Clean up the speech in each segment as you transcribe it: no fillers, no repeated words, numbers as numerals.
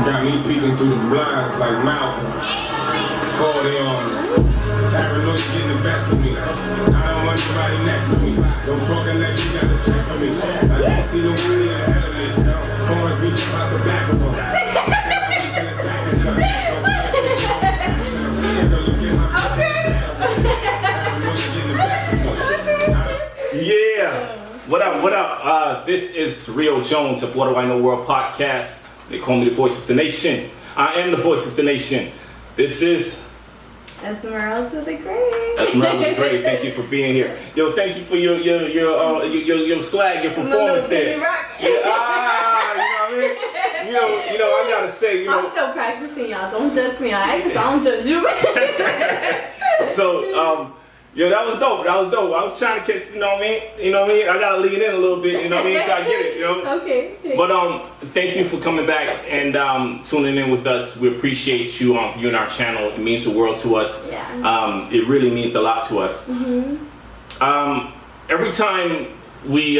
Got me peeking through the blinds like Malcolm. For the paranoia getting the best of me. I don't want anybody next to me. Don't talk unless you got the check for me. I don't see nobody ahead of me. Phones reach out the back of them. Yeah. What up? What up? This is Rio Jones of WhatDoIKnowWorld podcast. They call me the voice of the nation. I am the voice of the nation. This is Esmeralda the Great. Esmeralda the Great. Thank you for being here. Yo, thank you for your swag, your performance there. Yeah, you know what I mean? You know, I gotta say, I'm still practicing, y'all. Don't judge me, alright? Because I don't judge you. So, yo, that was dope. That was dope. I was trying to catch, you know what I mean? You know what I mean? I gotta lean in a little bit, you know what I mean? So I get it, you know? Okay. But thank you for coming back and tuning in with us. We appreciate you viewing our channel. It means the world to us. Yeah. It really means a lot to us. Mm-hmm. Every time we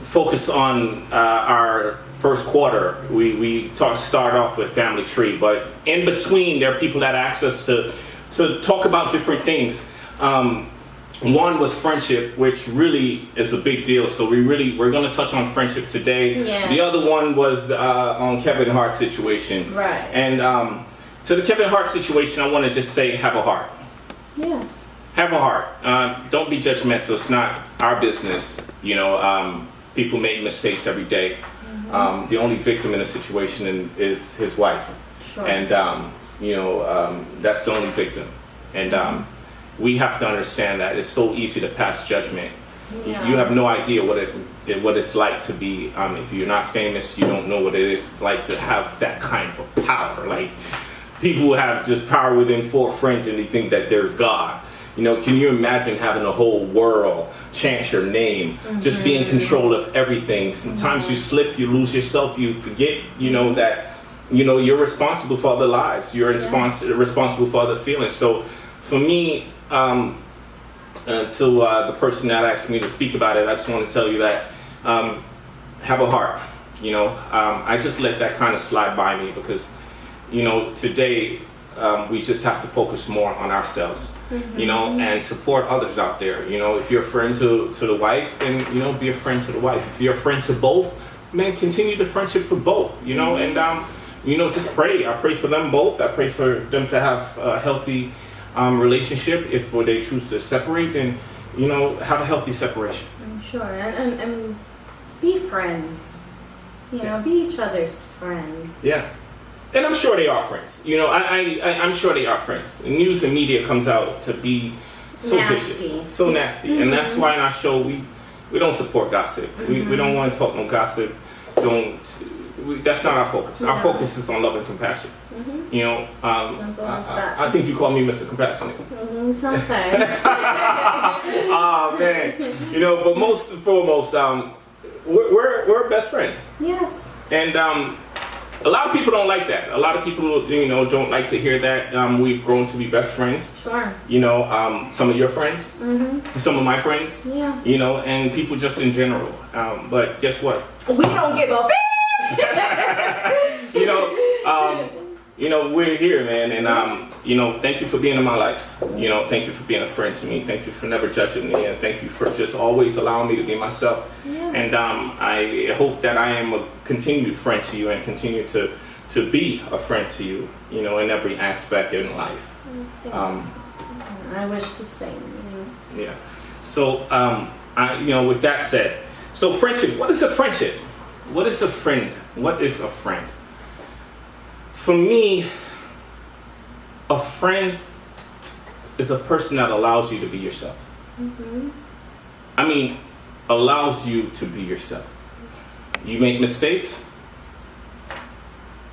focus on our first quarter, we start off with family tree, but in between there are people that ask us to talk about different things. One was friendship, which really is a big deal. So we're going to touch on friendship today. Yeah. The other one was on Kevin Hart's situation. Right. And to the Kevin Hart situation, I want to just say, have a heart. Yes. Have a heart. Don't be judgmental. It's not our business. You know, people make mistakes every day. Mm-hmm. The only victim in a situation is his wife. Sure. And that's the only victim. And we have to understand that it's so easy to pass judgment. Yeah. You have no idea what it's like to be, if you're not famous, you don't know what it is like to have that kind of power. Like, people who have just power within 4 friends and they think that they're God. You know, can you imagine having a whole world chant your name, mm-hmm. just be in control of everything? Sometimes you slip, you lose yourself, you forget, that you're responsible for other lives. You're responsible for other feelings. So for me, to the person that asked me to speak about it, I just want to tell you that have a heart. I just let that kind of slide by me because, today we just have to focus more on ourselves, mm-hmm. And support others out there. If you're a friend to the wife, then, be a friend to the wife. If you're a friend to both, man, continue the friendship with both, and, just pray. I pray for them both. I pray for them to have a healthy relationship. If they choose to separate, then, have a healthy separation. I'm sure. And be friends. Be each other's friend. Yeah. And I'm sure they are friends. I'm sure they are friends. News and media comes out to be so vicious, so nasty. Mm-hmm. And that's why in our show, we don't support gossip. Mm-hmm. We don't want to talk no gossip. That's not our focus. No. Our focus is on love and compassion. Mm-hmm. I think you call me Mr. Compassionate. Mm-hmm. Sometimes. Oh man, but most and foremost, we're best friends. Yes. And a lot of people don't like that. A lot of people, don't like to hear that we've grown to be best friends. Sure. Some of your friends, mm-hmm. some of my friends. Yeah. And people just in general. But guess what? We don't give a we're here, man, and thank you for being in my life. Thank you for being a friend to me. Thank you for never judging me, and thank you for just always allowing me to be myself. Yeah. And I hope that I am a continued friend to you and continue to be a friend to you, in every aspect in life. I wish the same. Yeah. So, with that said, so friendship. What is a friendship? What is a friend? What is a friend? For me, a friend is a person that allows you to be yourself. Mm-hmm. Allows you to be yourself. You make mistakes,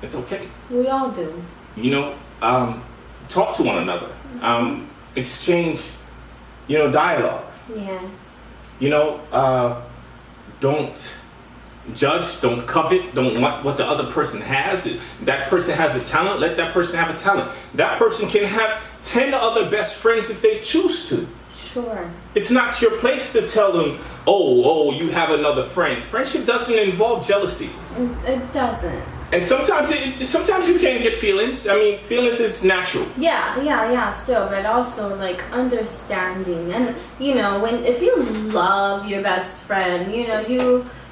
it's okay. We all do. Talk to one another. Exchange, dialogue. Yes. Don't judge, don't covet, don't want what the other person has. That person has a talent, let that person have a talent. That person can have 10 other best friends if they choose to. Sure. It's not your place to tell them, oh, you have another friend. Friendship doesn't involve jealousy. It doesn't. And sometimes you can't get feelings. I mean, feelings is natural. Yeah, still, but also like understanding, and you know, if you love your best friend, you know,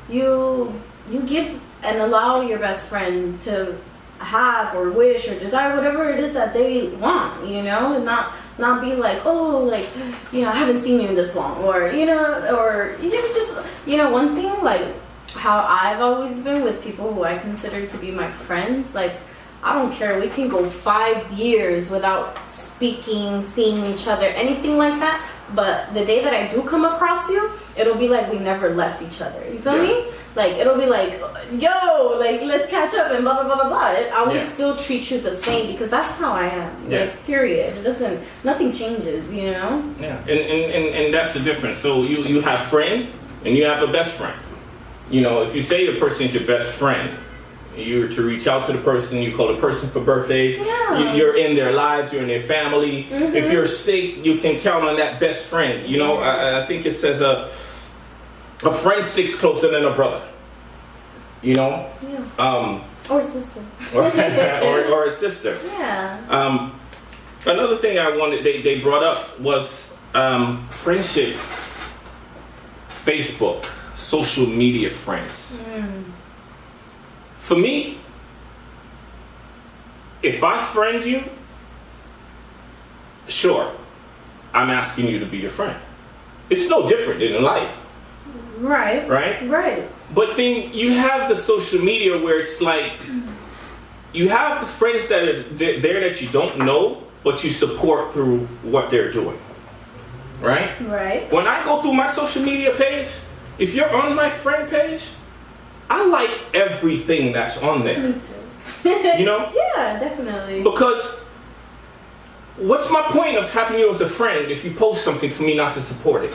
you give and allow your best friend to have or wish or desire whatever it is that they want, you know, and not be like, oh, like, you know, I haven't seen you in this long, or you know, or you just, you know, one thing like how I've always been with people who I consider to be my friends, like, I don't care, we can go 5 years without speaking, seeing each other, anything like that, but the day that I do come across you, it'll be like we never left each other, you feel me? Like, it'll be like, yo, like, let's catch up and blah, blah, blah, blah, blah. I will still treat you the same because that's how I am, like, period. Nothing changes, you know? Yeah, and that's the difference. So you have friend and you have a best friend. You know, if you say a person is your best friend, you're to reach out to the person, you call the person for birthdays, you're in their lives, you're in their family. If you're sick, you can count on that best friend. You know, I think it says a friend sticks closer than a brother. You know? Or a sister. or a sister. Yeah. Another thing I wanted, they brought up was friendship, Facebook, social media friends. For me, if I friend you, sure, I'm asking you to be your friend. It's no different in life. Right. But then you have the social media where it's like, you have the friends that are there that you don't know, but you support through what they're doing. Right? When I go through my social media page, if you're on my friend page, I like everything that's on there. Me too. You know? Yeah, definitely. Because what's my point of having you as a friend if you post something for me not to support it?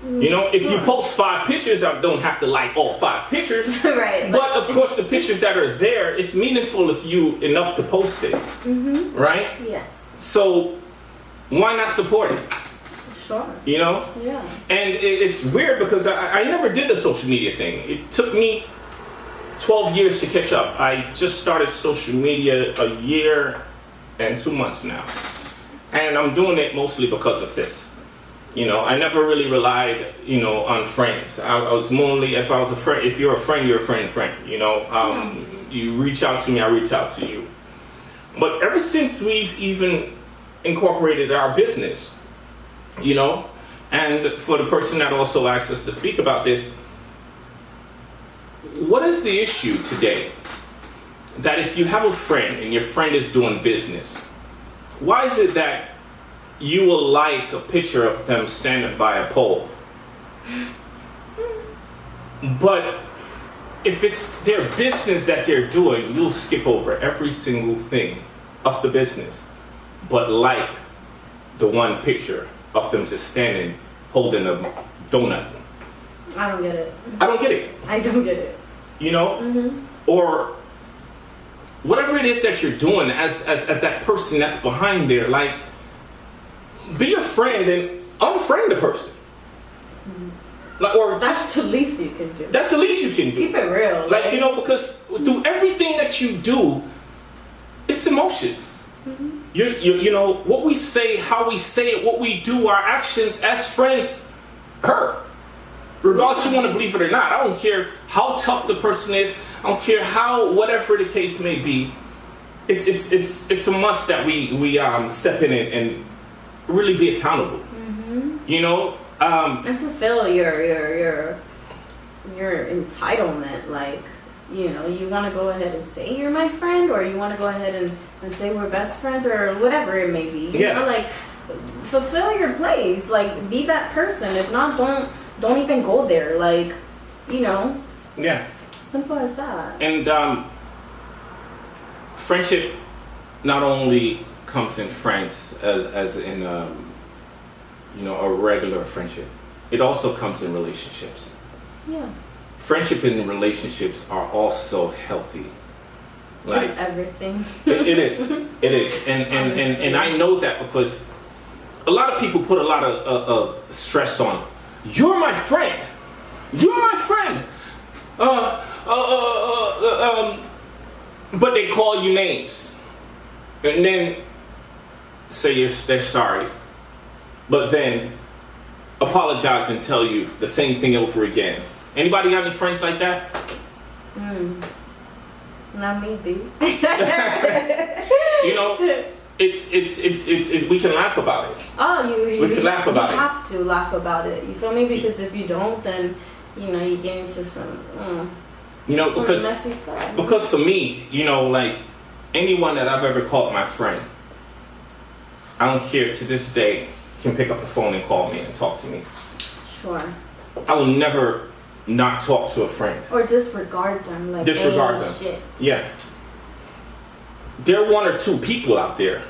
You know, if you post 5 pictures, I don't have to like all 5 pictures. Right. But of course, the pictures that are there, it's meaningful if you enough to post it. Right? Yes. So why not support it? Sure. You know? Yeah. And it's weird because I never did the social media thing. It took me 12 years to catch up. I just started social media a year and 2 months now. And I'm doing it mostly because of this. You know, I never really relied, you know, on friends. I was mainly, if I was a friend, if you're a friend, you're a friend. You know, you reach out to me, I reach out to you. But ever since we've even incorporated our business, you know, and for the person that also asked us to speak about this, what is the issue today that if you have a friend and your friend is doing business, why is it that you will like a picture of them standing by a pole, but if it's their business that they're doing, you'll skip over every single thing of the business, but like the one picture of them just standing holding a donut? I don't get it. I don't get it. I don't get it. You know? Or whatever it is that you're doing as that person that's behind there, like, be a friend and unfriend the person. Like, or that's the least you can do. That's the least you can do. Keep it real. Like, you know, because through everything that you do, it's emotions. You know, what we say, how we say it, what we do, our actions as friends hurt. Regardless you want to believe it or not. I don't care how tough the person is. I don't care how, whatever the case may be. It's a must that we step in and really be accountable. You know? And fulfill your entitlement. Like, you know, you want to go ahead and say you're my friend, or you want to go ahead and say we're best friends, or whatever it may be. You know, like, fulfill your place. Like, be that person. If not, don't even go there. Like, you know. Yeah. Simple as that. And friendship not only comes in friends as in you know, a regular friendship. It also comes in relationships. Yeah. Friendship and relationships are also healthy. Like, it's everything. It is. It is. And I know that because a lot of people put a lot of stress on, you're my friend. but they call you names, and then say they're sorry, but then apologize and tell you the same thing over again. Anybody got any friends like that? Not me, baby. You know, it's we can laugh about it. Oh, we can laugh about it. You have to laugh about it. You feel me? Because if you don't, then you get into some messy stuff. Because for me, like anyone that I've ever called my friend, I don't care, to this day can pick up the phone and call me and talk to me. Sure. I will never not talk to a friend. Or disregard them. Like disregard them. Shit. Yeah. There are one or two people out there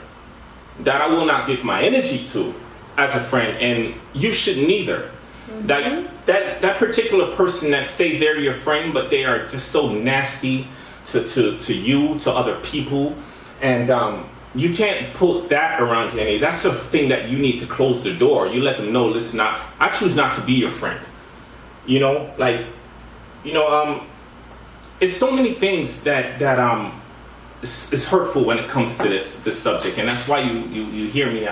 that I will not give my energy to as a friend, and you shouldn't either. That particular person that say they're your friend, but they are just so nasty to you, to other people, and you can't put that around you. That's the thing that you need to close the door. You let them know, listen, I choose not to be your friend. It's so many things that is hurtful when it comes to this subject, and that's why you hear me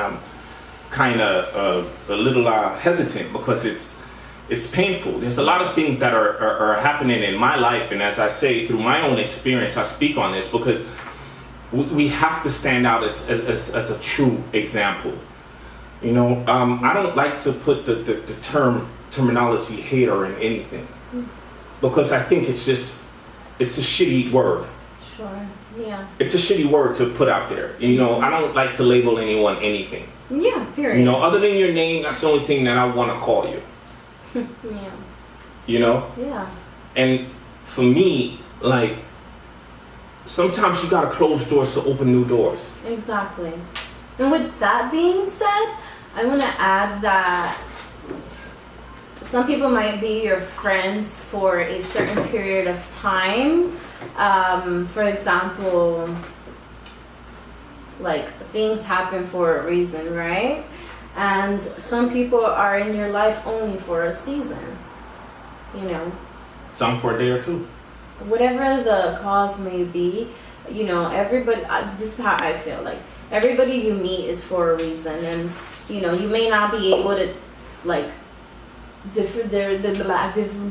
kind of a little hesitant, because it's painful. There's a lot of things that are happening in my life, and as I say, through my own experience, I speak on this because we have to stand out as a true example. I don't like to put the terminology hater in anything, because I think it's a shitty word. Sure. Yeah. It's a shitty word to put out there. I don't like to label anyone anything. Yeah, period. Other than your name, that's the only thing that I want to call you. Yeah. Yeah. And for me, sometimes you gotta close doors to open new doors. Exactly. And with that being said, I want to add that some people might be your friends for a certain period of time. For example, things happen for a reason, right? And some people are in your life only for a season, Some for a day or two. Whatever the cause may be, everybody, this is how I feel, everybody you meet is for a reason, and you may not be able to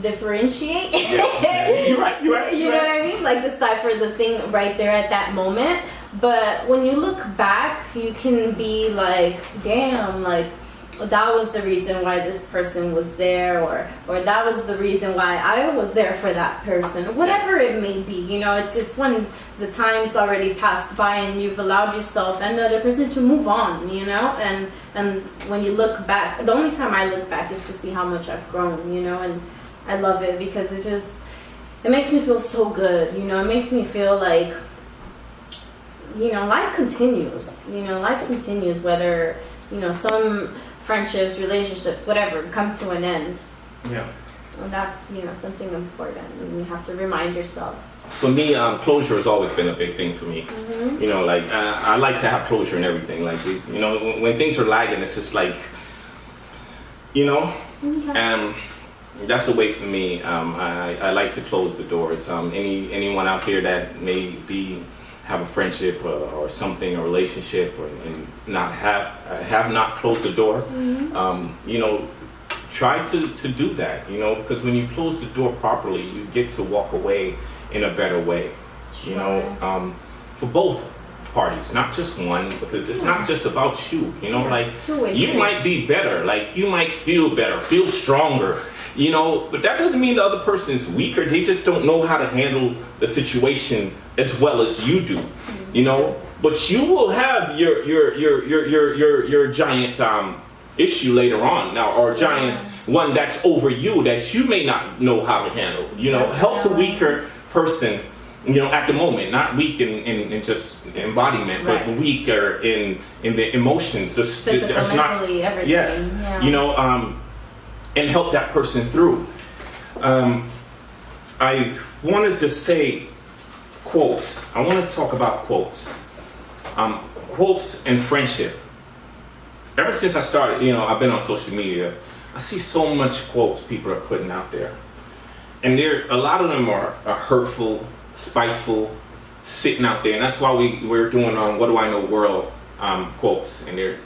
differentiate. Yeah. You're right. You know what I mean? Decipher the thing right there at that moment. But when you look back, you can be damn, that was the reason why this person was there, or that was the reason why I was there for that person. Whatever it may be, it's when the time's already passed by and you've allowed yourself and the other person to move on, and when you look back, the only time I look back is to see how much I've grown, and I love it because it makes me feel so good, it makes me feel like, life continues, whether, some friendships, relationships, whatever, come to an end. Yeah. And that's, something important, and you have to remind yourself. For me, closure has always been a big thing for me. Mm-hmm. I like to have closure and everything. When things are lagging, it's just Okay. and that's the way for me. I like to close the doors. Anyone out there that may have a friendship or something, a relationship, and not have not closed the door, try to do that, because when you close the door properly, you get to walk away in a better way, Sure. for both parties, not just one, because it's not just about you, Two-way you street. might be better, you might feel better, feel stronger, but that doesn't mean the other person is weaker. They just don't know how to handle the situation as well as you do, but you will have your giant issue later on now, or giant one that's over you that you may not know how to handle. Help the weaker person, at the moment, not weak in just embodiment, Right. but weaker in the emotions. Physical, mentally, everything. Yes, Yeah. and help that person through. I wanted to say quotes. I want to talk about quotes. Quotes and friendship. Ever since I started, I've been on social media, I see so much quotes people are putting out there. And a lot of them are hurtful, spiteful, sitting out there, and that's why we're doing What Do I Know World quotes, and they're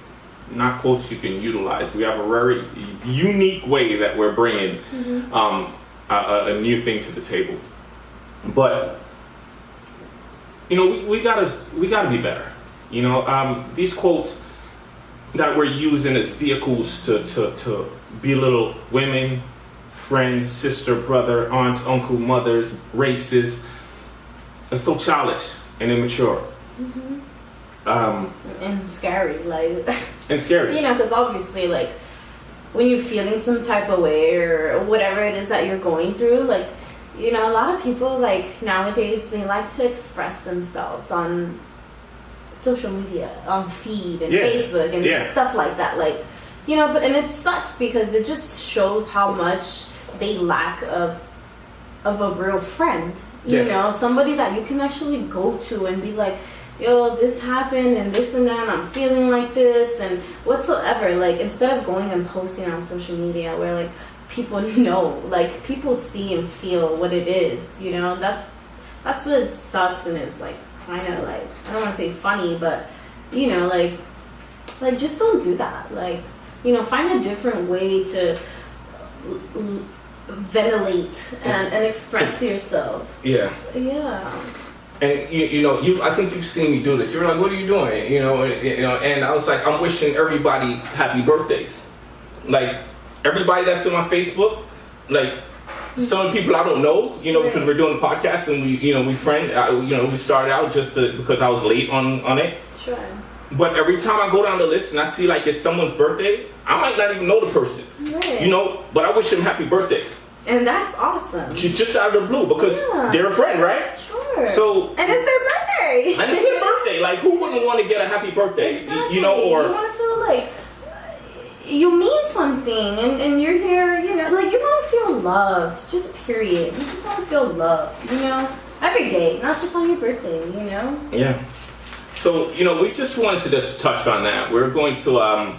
not quotes you can utilize. We have a very unique way that we're bringing a new thing to the table. But you know, we gotta be better. You know, these quotes that we're using as vehicles to belittle women, friends, sister, brother, aunt, uncle, mothers, races, are so childish and immature. And scary, like. And scary. You know, because obviously, like, when you're feeling some type of way or whatever it is that you're going through, like, you know, a lot of people, like, nowadays, they like to express themselves on social media, on feed and Facebook and stuff like that. Like, you know, and it sucks because it just shows how much they lack of a real friend. You know, somebody that you can actually go to and be like, yo, this happened and this and that, I'm feeling like this and whatsoever. Like, instead of going and posting on social media where, like, people know, like, people see and feel what it is, you know, that's what it sucks and is, like, kind of, like, I don't want to say funny, but, you know, like, just don't do that. Like, you know, find a different way to ventilate and express yourself. Yeah. And you know, I think you've seen me do this. You're like, what are you doing? You know, and I was like, I'm wishing everybody happy birthdays. Like, everybody that's in my Facebook, like, some people I don't know, you know, because we're doing a podcast and we friend, you know, we started out just because I was late on it. Sure. But every time I go down the list and I see, like, it's someone's birthday, I might not even know the person. Right. You know, but I wish them happy birthday. And that's awesome. Just out of the blue, because they're a friend, right? Sure. So, and it's their birthday. And it's their birthday. Like, who wouldn't want to get a happy birthday? Exactly. You know, or you want to feel like you mean something, and you're here. You know, like, you want to feel loved. Just period. You just want to feel loved. You know, every day, not just on your birthday. You know. Yeah. So, you know, we just wanted to just touch on that. We're going to,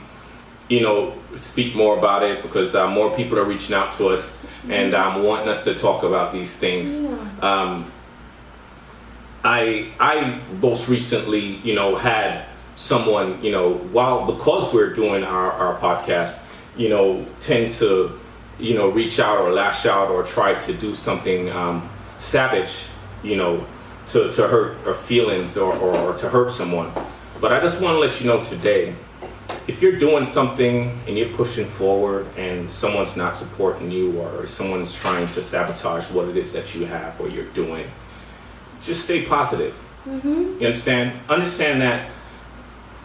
you know, speak more about it because more people are reaching out to us and wanting us to talk about these things. Yeah. I most recently, you know, had someone, you know, because we're doing our podcast, you know, tend to, you know, reach out or lash out or try to do something savage, you know, to hurt our feelings or to hurt someone. But I just want to let you know today, if you're doing something and you're pushing forward and someone's not supporting you or someone's trying to sabotage what it is that you have or you're doing, just stay positive. You understand? Understand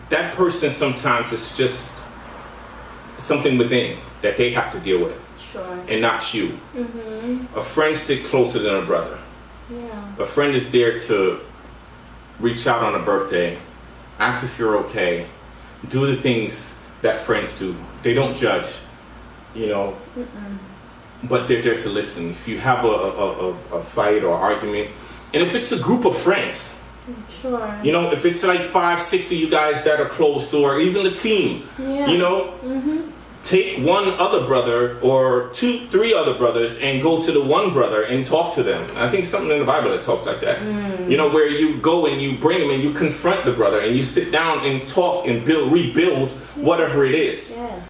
that person sometimes is just something within that they have to deal with. Sure. And not you. A friend sticks closer than a brother. Yeah. A friend is there to reach out on a birthday, ask if you're okay, do the things that friends do. They don't judge, you know, but they're there to listen. If you have a fight or argument, and if it's a group of friends, sure, you know, if it's like 5, 6 of you guys that are close, or even the team, you know, take one other brother or 2, 3 other brothers and go to the one brother and talk to them. I think something in the Bible that talks like that. You know, where you go and you bring them and you confront the brother and you sit down and talk and rebuild whatever it is. Yes.